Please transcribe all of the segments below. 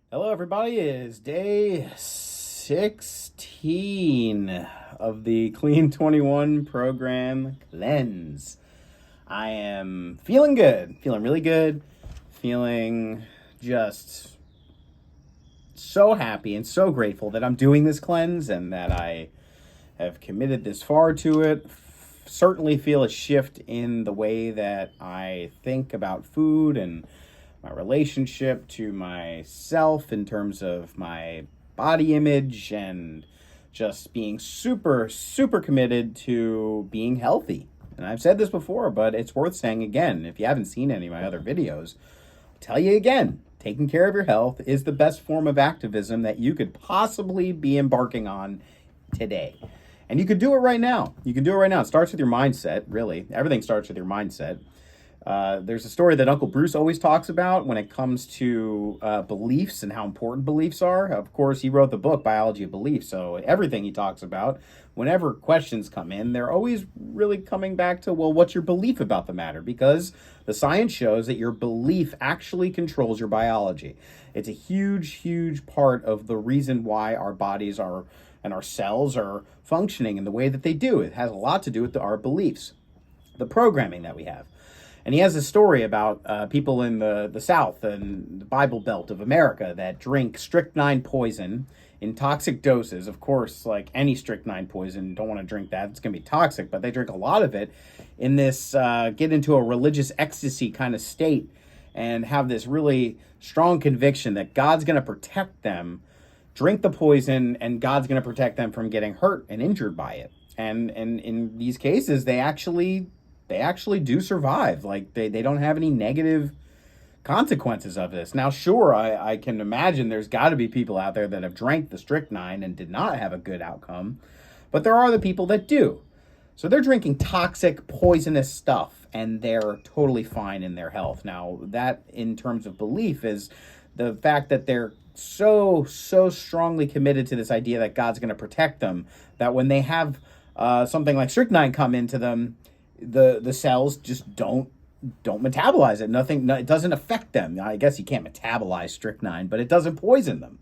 Hello, everybody. It is day 16 of the Clean 21 program cleanse. I am feeling good, feeling really good, feeling just so happy and so grateful that I'm doing this cleanse and that I have committed this far to it. Certainly feel a shift in the way that I think about food and my relationship to myself in terms of my body image and just being super, super committed to being healthy. And I've said this before, but it's worth saying again. If you haven't seen any of my other videos, I'll tell you again, taking care of your health is the best form of activism that you could possibly be embarking on today. And you could do it right now. You can do it right now. It starts with your mindset, really. Everything starts with your mindset. There's a story that Uncle Bruce always talks about when it comes to beliefs and how important beliefs are. Of course, he wrote the book, Biology of Belief, so everything he talks about, whenever questions come in, they're always really coming back to, well, what's your belief about the matter? Because the science shows that your belief actually controls your biology. It's a huge, huge part of the reason why our bodies are and our cells are functioning in the way that they do. It has a lot to do with our beliefs, the programming that we have. And he has a story about people in the South and the Bible Belt of America that drink strychnine poison in toxic doses. Of course, like any strychnine poison, you don't want to drink that. It's going to be toxic, but they drink a lot of it in this, get into a religious ecstasy kind of state and have this really strong conviction that God's going to protect them, drink the poison, and God's going to protect them from getting hurt and injured by it. And in these cases, they actually do survive. Like they don't have any negative consequences of this. Now, sure, I can imagine there's got to be people out there that have drank the strychnine and did not have a good outcome, but there are the people that do. So they're drinking toxic, poisonous stuff, and they're totally fine in their health. Now, that in terms of belief is the fact that they're so strongly committed to this idea that God's going to protect them, that when they have something like strychnine come into them, the cells just don't metabolize it. It doesn't affect them. I guess you can't metabolize strychnine, but it doesn't poison them.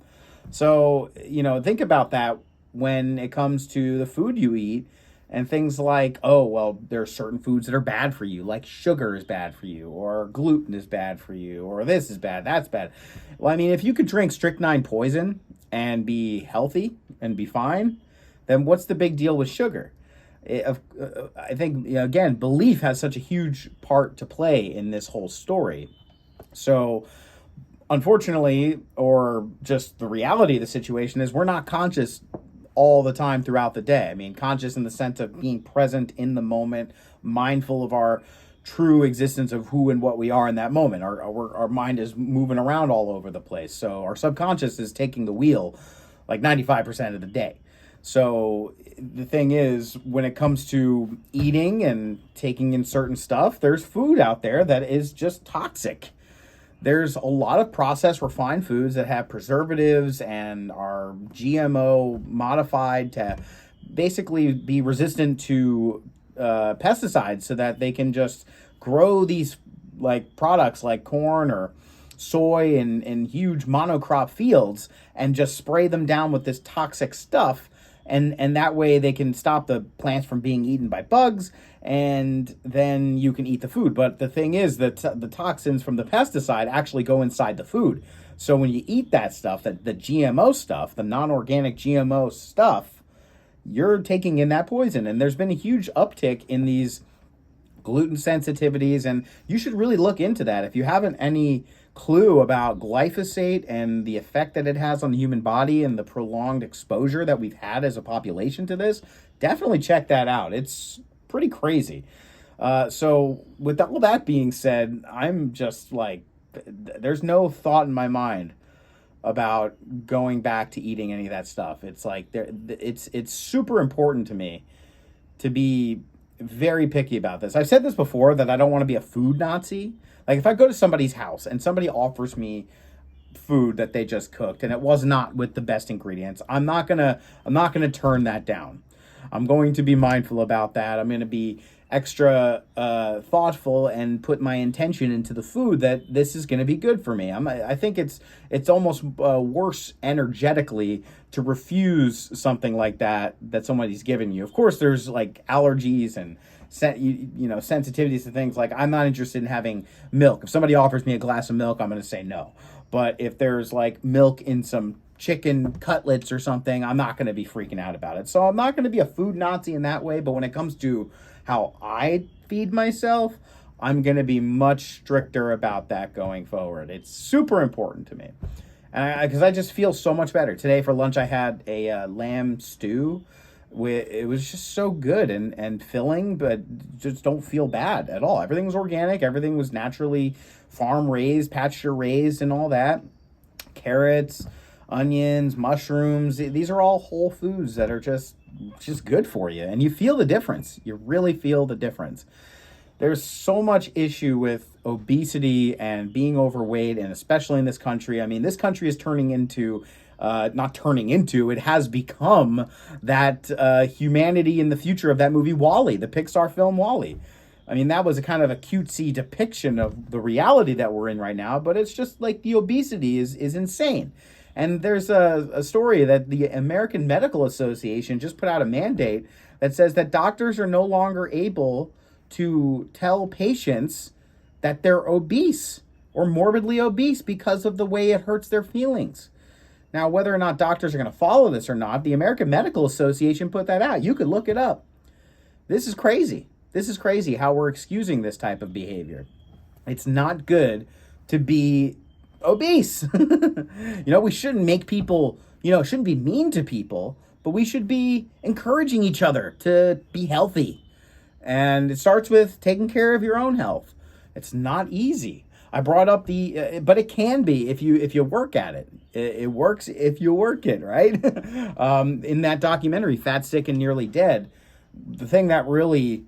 So, think about that when it comes to the food you eat and things like, oh, well, there are certain foods that are bad for you, like sugar is bad for you, or gluten is bad for you, or this is bad, that's bad. Well, I mean, if you could drink strychnine poison and be healthy and be fine, then what's the big deal with sugar? I think, again, belief has such a huge part to play in this whole story. So, unfortunately, or just the reality of the situation is we're not conscious all the time throughout the day. I mean, conscious in the sense of being present in the moment, mindful of our true existence of who and what we are in that moment. Our mind is moving around all over the place. So our subconscious is taking the wheel like 95% of the day. So the thing is, when it comes to eating and taking in certain stuff, there's food out there that is just toxic. There's a lot of processed refined foods that have preservatives and are GMO modified to basically be resistant to pesticides so that they can just grow these like products like corn or soy in huge monocrop fields and just spray them down with this toxic stuff. And that way they can stop the plants from being eaten by bugs, and then you can eat the food. But the thing is that the toxins from the pesticide actually go inside the food. So when you eat that stuff, the GMO stuff, the non-organic GMO stuff, you're taking in that poison. And there's been a huge uptick in these gluten sensitivities, and you should really look into that. If you haven't any clue about glyphosate and the effect that it has on the human body and the prolonged exposure that we've had as a population to this, definitely check that out. It's pretty crazy. So with all that being said, I'm just like, there's no thought in my mind about going back to eating any of that stuff. It's like it's super important to me to be very picky about this. I've said this before, that I don't want to be a food Nazi. Like if I go to somebody's house and somebody offers me food that they just cooked and it was not with the best ingredients, I'm not gonna turn that down. I'm going to be mindful about that. I'm going to be extra thoughtful and put my intention into the food, that this is going to be good for me. I think it's almost worse energetically to refuse something like that somebody's given you. Of course, there's like allergies and sensitivities to things. Like, I'm not interested in having milk. If somebody offers me a glass of milk, I'm going to say no. But if there's like milk in some chicken cutlets or something, I'm not going to be freaking out about it. So I'm not going to be a food Nazi in that way. But when it comes to how I feed myself, I'm going to be much stricter about that going forward. It's super important to me. And because I just feel so much better. Today for lunch, I had a lamb stew. It was just so good and filling, but just don't feel bad at all. Everything was organic. Everything was naturally farm raised, pasture raised, and all that. Carrots, onions, mushrooms. These are all whole foods that are just good for you. And you feel the difference. You really feel the difference. There's so much issue with obesity and being overweight, and especially in this country. I mean, this country is turning into, it has become that humanity in the future of that movie WALL-E, the Pixar film WALL-E. I mean, that was a kind of a cutesy depiction of the reality that we're in right now, but it's just like the obesity is insane. And there's a story that the American Medical Association just put out a mandate that says that doctors are no longer able to tell patients that they're obese or morbidly obese because of the way it hurts their feelings. Now, whether or not doctors are going to follow this or not, the American Medical Association put that out. You could look it up. This is crazy. This is crazy how we're excusing this type of behavior. It's not good to be obese. We shouldn't make people, shouldn't be mean to people, but we should be encouraging each other to be healthy. And it starts with taking care of your own health. It's not easy. I brought up but it can be if you work at it. It works if you work it, right? In that documentary, Fat, Sick, and Nearly Dead, the thing that really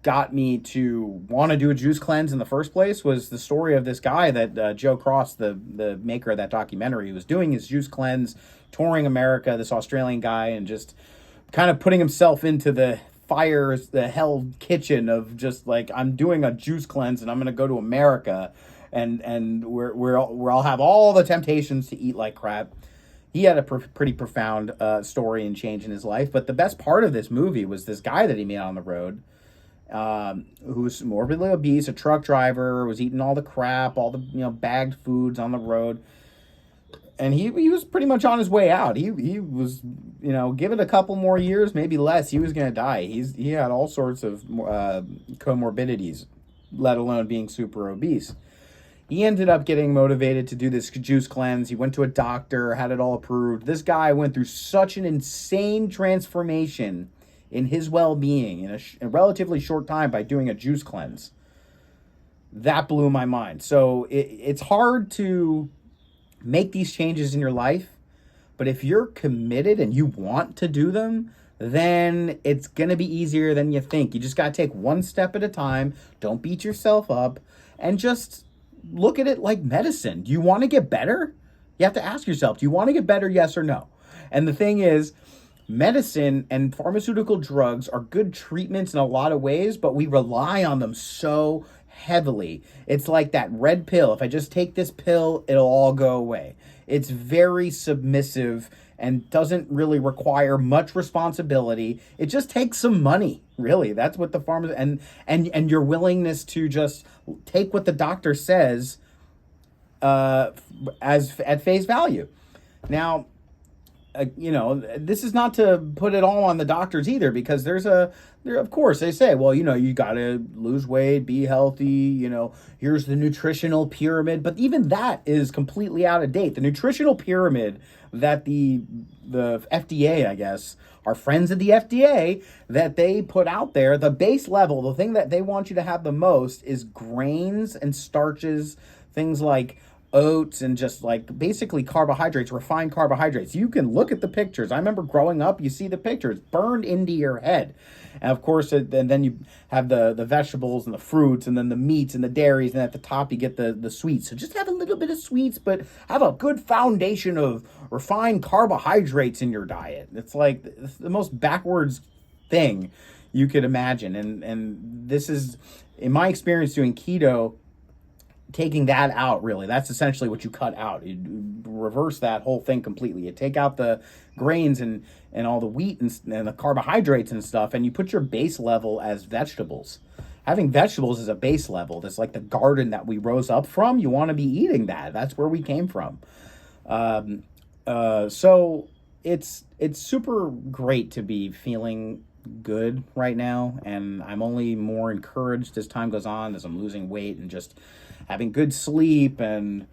got me to want to do a juice cleanse in the first place was the story of this guy that Joe Cross, the maker of that documentary, was doing his juice cleanse, touring America, this Australian guy, and just kind of putting himself into the hell kitchen of just like, I'm doing a juice cleanse and I'm going to go to America and I'll have all the temptations to eat like crap. He had a pretty profound story and change in his life. But the best part of this movie was this guy that he met on the road, who's morbidly obese, a truck driver, was eating all the crap, all the bagged foods on the road. And he was pretty much on his way out. He was, give it a couple more years, maybe less, he was going to die. He had all sorts of comorbidities, let alone being super obese. He ended up getting motivated to do this juice cleanse. He went to a doctor, had it all approved. This guy went through such an insane transformation in his well-being in a relatively short time by doing a juice cleanse. That blew my mind. So it's hard to make these changes in your life, but if you're committed and you want to do them, then it's going to be easier than you think. You just got to take one step at a time. Don't beat yourself up, and just look at it like medicine. Do you want to get better? You have to ask yourself, do you want to get better, yes or no? And the thing is, medicine and pharmaceutical drugs are good treatments in a lot of ways, but we rely on them so heavily. It's like that red pill. If I just take this pill, it'll all go away. It's very submissive and doesn't really require much responsibility. It just takes some money, really. That's what the pharma and your willingness to just take what the doctor says as at face value. Now, this is not to put it all on the doctors either, because of course they say, well, you got to lose weight, be healthy, here's the nutritional pyramid. But even that is completely out of date. The nutritional pyramid that the FDA, I guess, our friends at the FDA, that they put out there, the base level, the thing that they want you to have the most is grains and starches, things like oats and just like basically carbohydrates, refined carbohydrates. You can look at the pictures. I remember growing up, you see the pictures burned into your head. And of course, and then you have the vegetables and the fruits and then the meats and the dairies. And at the top, you get the sweets. So just have a little bit of sweets, but have a good foundation of refined carbohydrates in your diet. It's like the most backwards thing you could imagine. And this is, in my experience doing keto, taking that out, really, that's essentially what you cut out. You reverse that whole thing completely. You take out the grains and all the wheat and the carbohydrates and stuff, and you put your base level as vegetables. Having vegetables is a base level. That's like the garden that we rose up from. You want to be eating that. That's where we came from. So it's super great to be feeling good right now, and I'm only more encouraged as time goes on, as I'm losing weight and just having good sleep and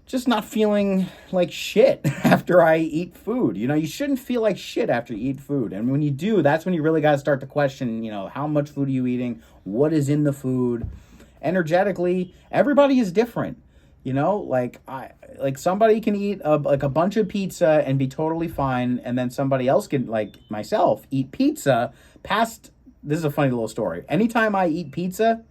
just not feeling like shit after I eat food. You shouldn't feel like shit after you eat food. And when you do, that's when you really got to start to question, how much food are you eating? What is in the food? Energetically, everybody is different. Like somebody can eat a bunch of pizza and be totally fine, and then somebody else can, like myself, eat pizza past. This is a funny little story. Anytime I eat pizza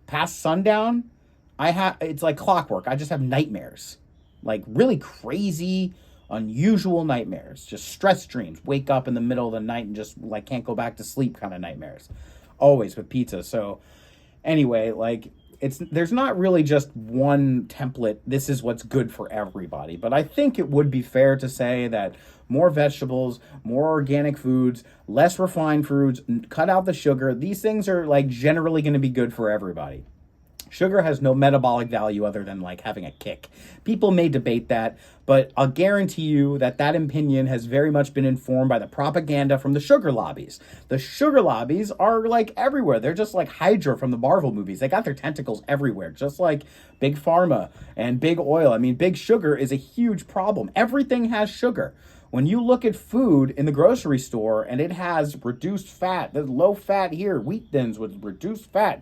past sundown, it's like clockwork. I just have nightmares, like really crazy, unusual nightmares, just stress dreams. Wake up in the middle of the night and just like can't go back to sleep kind of nightmares, always with pizza. So anyway, like there's not really just one template. This is what's good for everybody. But I think it would be fair to say that more vegetables, more organic foods, less refined foods, cut out the sugar. These things are like generally going to be good for everybody. Sugar has no metabolic value other than like having a kick. People may debate that, but I'll guarantee you that opinion has very much been informed by the propaganda from the sugar lobbies. The sugar lobbies are like everywhere. They're just like Hydra from the Marvel movies. They got their tentacles everywhere, just like Big Pharma and Big Oil. I mean, Big Sugar is a huge problem. Everything has sugar. When you look at food in the grocery store and it has reduced fat, there's low fat here, wheat thins with reduced fat.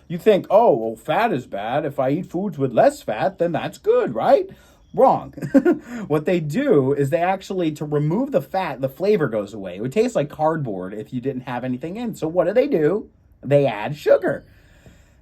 You think, oh, well, fat is bad. If I eat foods with less fat, then that's good, right? Wrong. What they do is they actually, to remove the fat, the flavor goes away. It would taste like cardboard if you didn't have anything in. So what do? They add sugar.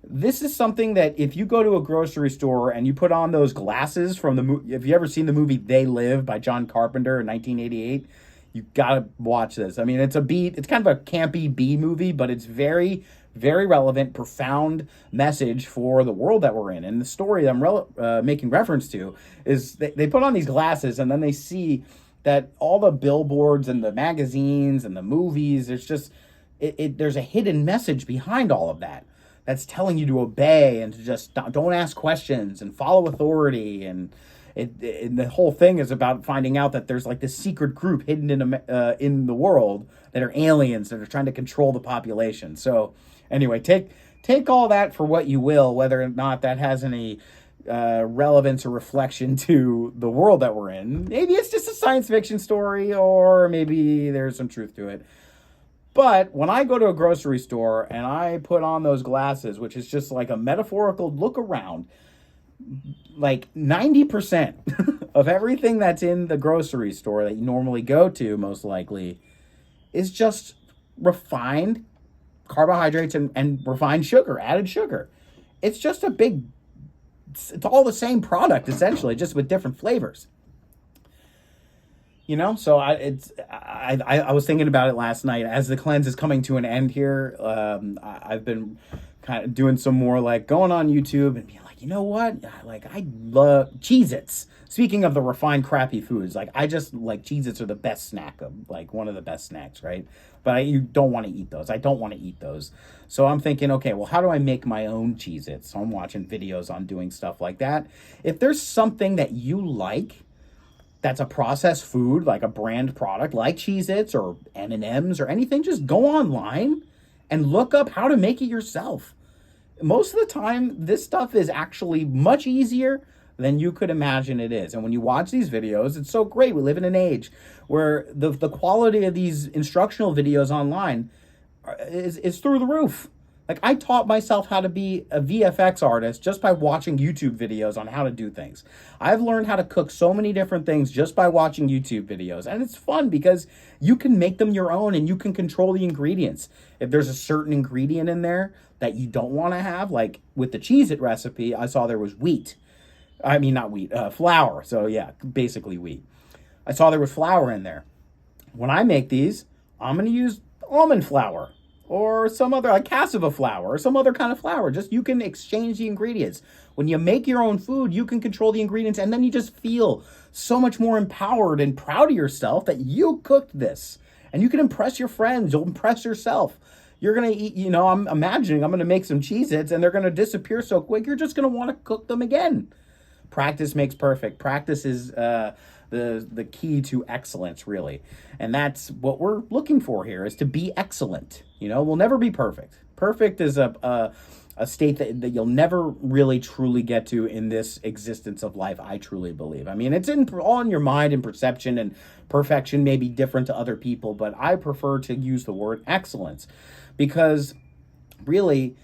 This is something that if you go to a grocery store and you put on those glasses from the movie, if you ever seen the movie They Live by John Carpenter in 1988, you gotta watch this. I mean, it's kind of a campy B movie, but it's very, very relevant, profound message for the world that we're in. And the story that I'm making reference to is they put on these glasses and then they see that all the billboards and the magazines and the movies, there's a hidden message behind all of that. That's telling you to obey and to just don't ask questions and follow authority. And the whole thing is about finding out that there's like this secret group hidden in the world that are aliens that are trying to control the population. So anyway, take all that for what you will, whether or not that has any relevance or reflection to the world that we're in. Maybe it's just a science fiction story, or maybe there's some truth to it. But when I go to a grocery store and I put on those glasses, which is just like a metaphorical look around, like 90% of everything that's in the grocery store that you normally go to, most likely, is just refined carbohydrates and refined sugar, added sugar. It's just it's all the same product, essentially, just with different flavors. So I was thinking about it last night as the cleanse is coming to an end here. I've been kind of doing some more like going on YouTube and being like, you know what? Like I love Cheez-Its. Speaking of the refined crappy foods, like I just like Cheez-Its are the best snack, like one of the best snacks, right? But you don't want to eat those. I don't want to eat those. So I'm thinking, okay, well, how do I make my own Cheez-Its? So I'm watching videos on doing stuff like that. If there's something that you like, that's a processed food, like a brand product like Cheez-Its or M&Ms or anything, just go online and look up how to make it yourself. Most of the time, this stuff is actually much easier than you could imagine it is. And when you watch these videos, it's so great. We live in an age where the quality of these instructional videos online is through the roof. Like I taught myself how to be a VFX artist just by watching YouTube videos on how to do things. I've learned how to cook so many different things just by watching YouTube videos. And it's fun because you can make them your own and you can control the ingredients. If there's a certain ingredient in there that you don't want to have, like with the Cheez-It recipe, I saw there was flour. So yeah, basically wheat. I saw there was flour in there. When I make these, I'm going to use almond flour. or some other, like cassava flour or some other kind of flour. Just you can exchange the ingredients. When you make your own food, you can control the ingredients, and then you just feel so much more empowered and proud of yourself that you cooked this. And you can impress your friends, you'll impress yourself. You're gonna eat, I'm imagining I'm gonna make some Cheez-Its and they're gonna disappear so quick, you're just gonna wanna cook them again. Practice makes perfect. Practice is the key to excellence, really. And that's what we're looking for here, is to be excellent. We'll never be perfect. Perfect is a state that you'll never really truly get to in this existence of life, I truly believe. I mean, it's all in your mind and perception, and perfection may be different to other people, but I prefer to use the word excellence because really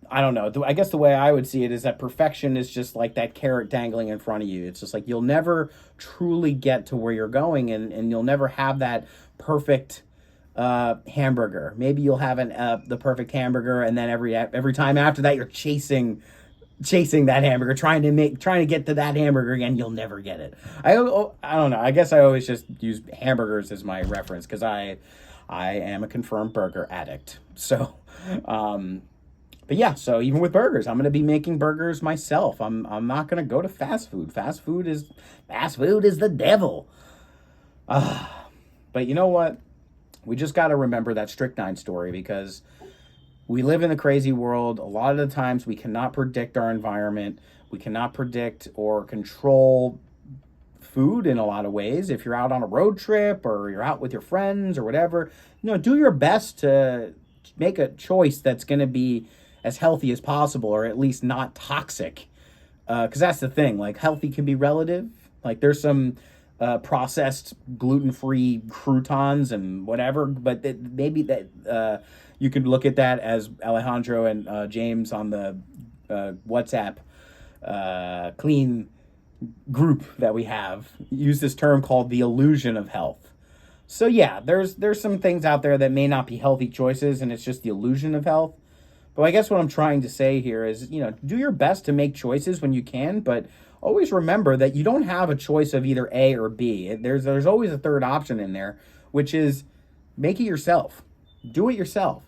I don't know. I guess the way I would see it is that perfection is just like that carrot dangling in front of you. It's just like you'll never truly get to where you're going, and you'll never have that perfect hamburger. Maybe you'll have the perfect hamburger, and then every time after that you're chasing that hamburger, trying to get to that hamburger again. You'll never get it. I don't know. I guess I always just use hamburgers as my reference because I am a confirmed burger addict. So, but yeah, so even with burgers, I'm going to be making burgers myself. I'm not going to go to fast food. Fast food is the devil. But you know what? We just got to remember that strychnine story, because we live in a crazy world. A lot of the times we cannot predict our environment. We cannot predict or control food in a lot of ways. If you're out on a road trip or you're out with your friends or whatever, do your best to make a choice that's going to be as healthy as possible, or at least not toxic. Because that's the thing, like healthy can be relative. Like there's some processed gluten-free croutons and whatever, but maybe that you could look at that as Alejandro and James on the WhatsApp clean group that we have use this term called the illusion of health. So yeah, there's some things out there that may not be healthy choices, and it's just the illusion of health. But I guess what I'm trying to say here is, do your best to make choices when you can, but always remember that you don't have a choice of either A or B. There's always a third option in there, which is make it yourself. Do it yourself.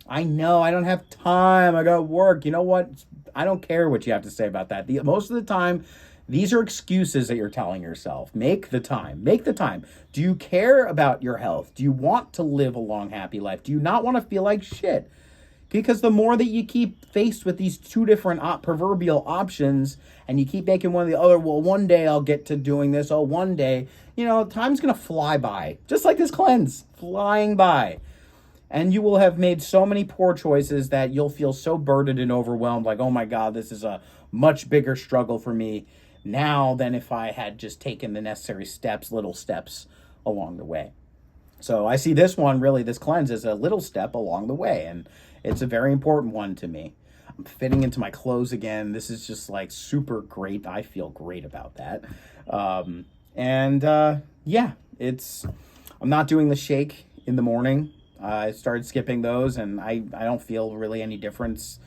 I know I don't have time. I got work. You know what? I don't care what you have to say about that. Most of the time, these are excuses that you're telling yourself. Make the time. Make the time. Do you care about your health? Do you want to live a long, happy life? Do you not want to feel like shit? Because the more that you keep faced with these two different proverbial options, and you keep making one or the other, well, one day I'll get to doing this. Oh, one day, time's going to fly by. Just like this cleanse, flying by. And you will have made so many poor choices that you'll feel so burdened and overwhelmed. Like, oh my God, this is a much bigger struggle for me now than if I had just taken the necessary steps, little steps along the way. So I see this cleanse as a little step along the way. And it's a very important one to me. I'm fitting into my clothes again. This is just like super great. I feel great about that. Yeah, I'm not doing the shake in the morning. I started skipping those, and I don't feel really any difference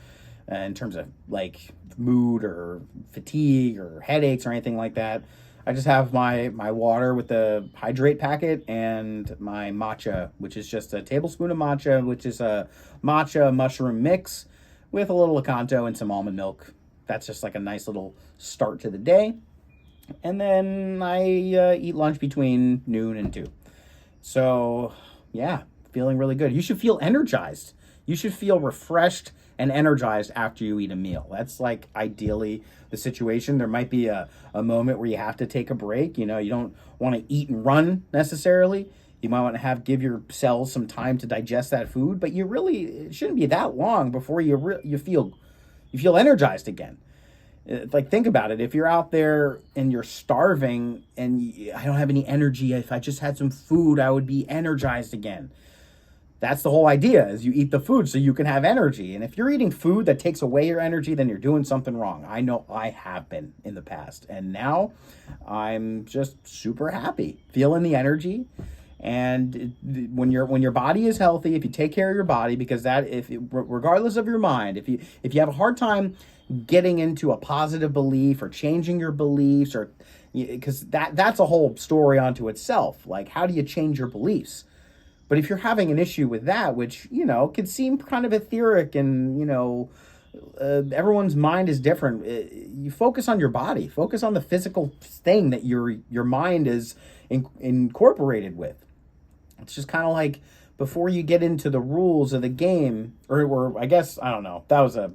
in terms of like mood or fatigue or headaches or anything like that. I just have my water with the hydrate packet and my matcha, which is just a tablespoon of matcha, which is a matcha mushroom mix with a little Lakanto and some almond milk. That's just like a nice little start to the day. And then I eat lunch between noon and 2. So, yeah, feeling really good. You should feel energized. You should feel refreshed and energized after you eat a meal. That's like ideally the situation. There might be a moment where you have to take a break. You don't want to eat and run necessarily. You might want to give your cells some time to digest that food, but it shouldn't be that long before you feel energized again. Like, think about it. If you're out there and you're starving and I don't have any energy, if I just had some food, I would be energized again. That's the whole idea, is you eat the food so you can have energy. And if you're eating food that takes away your energy, then you're doing something wrong. I know I have been in the past. And now I'm just super happy, feeling the energy. And when your body is healthy, if you take care of your body, because regardless of your mind, if you have a hard time getting into a positive belief or changing your beliefs, or because that's a whole story unto itself. Like, how do you change your beliefs? But if you're having an issue with that, which, could seem kind of etheric and, everyone's mind is different. You focus on your body, focus on the physical thing that your mind is incorporated with. It's just kind of like before you get into the rules of the game, or I guess, I don't know, that was a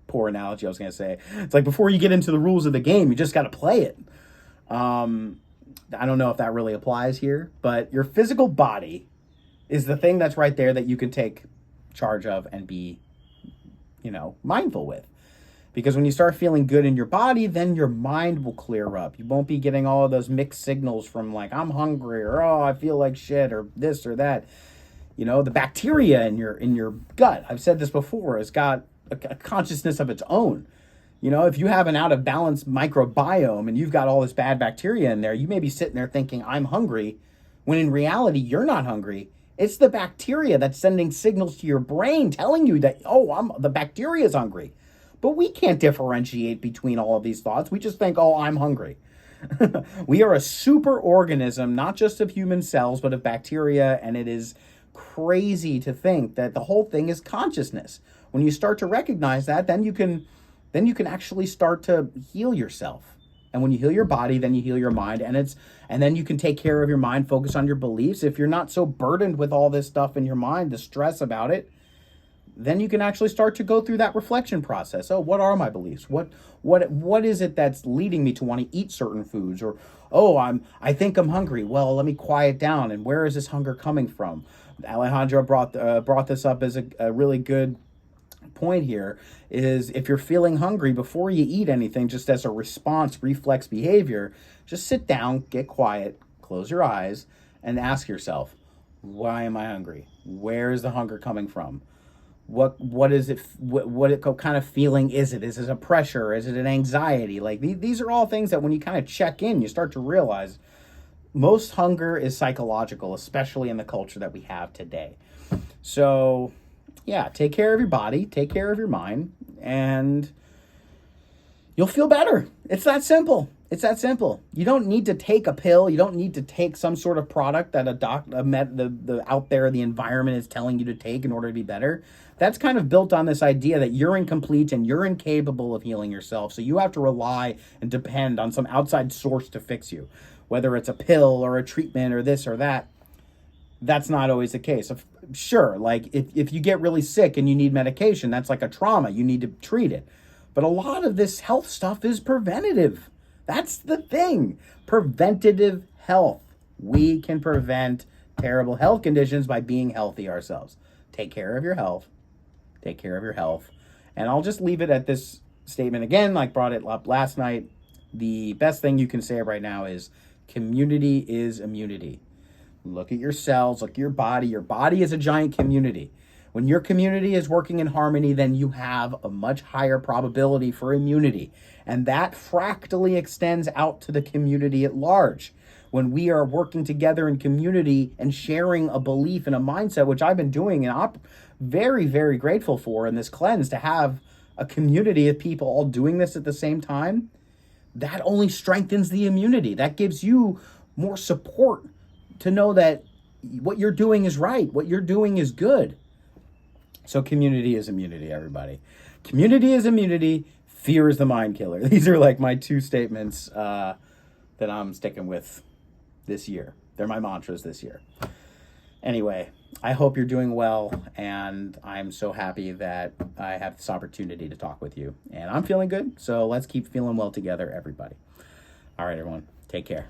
poor analogy I was going to say. It's like before you get into the rules of the game, you just got to play it. I don't know if that really applies here, but your physical body is the thing that's right there that you can take charge of and be, mindful with. Because when you start feeling good in your body, then your mind will clear up. You won't be getting all of those mixed signals from like, I'm hungry, or, oh, I feel like shit, or this or that. The bacteria in your gut, I've said this before, has got a consciousness of its own. If you have an out of balance microbiome and you've got all this bad bacteria in there, you may be sitting there thinking, I'm hungry, when in reality, you're not hungry. It's the bacteria that's sending signals to your brain telling you that, the bacteria is hungry. But we can't differentiate between all of these thoughts. We just think, I'm hungry. We are a super organism, not just of human cells, but of bacteria. And it is crazy to think that the whole thing is consciousness. When you start to recognize that, then you can actually start to heal yourself. And when you heal your body, then you heal your mind, and then you can take care of your mind, focus on your beliefs. If you're not so burdened with all this stuff in your mind, the stress about it, then you can actually start to go through that reflection process. Oh, what are my beliefs? What is it that's leading me to want to eat certain foods? Or, I think I'm hungry. Well, let me quiet down. And where is this hunger coming from? Alejandro brought this up as a really good point here. Is if you're feeling hungry before you eat anything, just as a response, reflex behavior, just sit down, get quiet, close your eyes, and ask yourself, why am I hungry? Where is the hunger coming from? What is it? What kind of feeling is it? Is it a pressure? Is it an anxiety? Like these are all things that when you kind of check in, you start to realize most hunger is psychological, especially in the culture that we have today. So, yeah, take care of your body, take care of your mind, and you'll feel better. It's that simple. It's that simple. You don't need to take a pill. You don't need to take some sort of product that the out there, the environment is telling you to take in order to be better. That's kind of built on this idea that you're incomplete and you're incapable of healing yourself. So you have to rely and depend on some outside source to fix you, whether it's a pill or a treatment or this or that. That's not always the case. Sure, like if you get really sick and you need medication, that's like a trauma. You need to treat it. But a lot of this health stuff is preventative. That's the thing. Preventative health. We can prevent terrible health conditions by being healthy ourselves. Take care of your health. Take care of your health. And I'll just leave it at this statement again, like brought it up last night. The best thing you can say right now is community is immunity. Look at your cells, look at your body. Your body is a giant community. When your community is working in harmony, then you have a much higher probability for immunity. And that fractally extends out to the community at large. When we are working together in community and sharing a belief and a mindset, which I've been doing and I'm very, very grateful for in this cleanse, to have a community of people all doing this at the same time, that only strengthens the immunity. That gives you more support to know that what you're doing is right, what you're doing is good. So community is immunity, everybody. Community is immunity. Fear is the mind killer. These are like my two statements that I'm sticking with this year. They're my mantras this year. Anyway, I hope you're doing well, and I'm so happy that I have this opportunity to talk with you. And I'm feeling good, so let's keep feeling well together, everybody. All right, everyone. Take care.